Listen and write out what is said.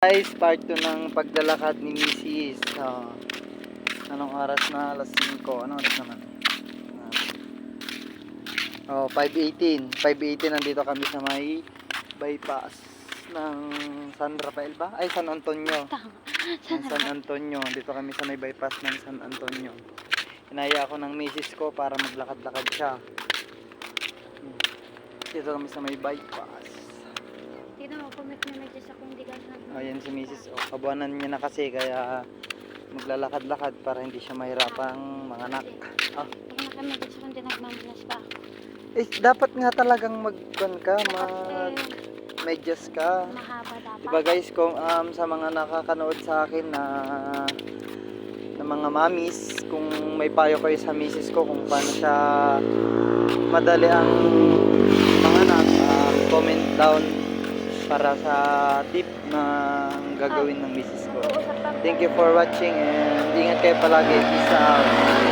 Guys, part 2 ng paglalakad ni Mrs. Anong oras na? Alas 5. Anong oras naman? 5:18 nandito kami sa may bypass ng San Rafael ba? Ay, San Antonio. San Antonio. Dito kami sa may bypass ng San Antonio. Inaya ako ng misis ko para maglakad-lakad siya. Dito kami sa may bypass. Tino, kumit na medyo sa kung di ka sa... Ayan si misis. Kabuanan niya na kasi kaya maglalakad-lakad para hindi siya mahirapang manganak. Pag nakamedyo sa kung di nagmamalas ba ako. Dapat nga talagang mag-medyas ka. Mahaba dapat. Diba guys, kung sa mga nakakanood sa akin na mga mamis, kung may payo kayo sa misis ko kung paano siya madali ang manganak, comment down para sa tip na gagawin ng misis ko. Thank you for watching and ingat kayo palagi. Peace out.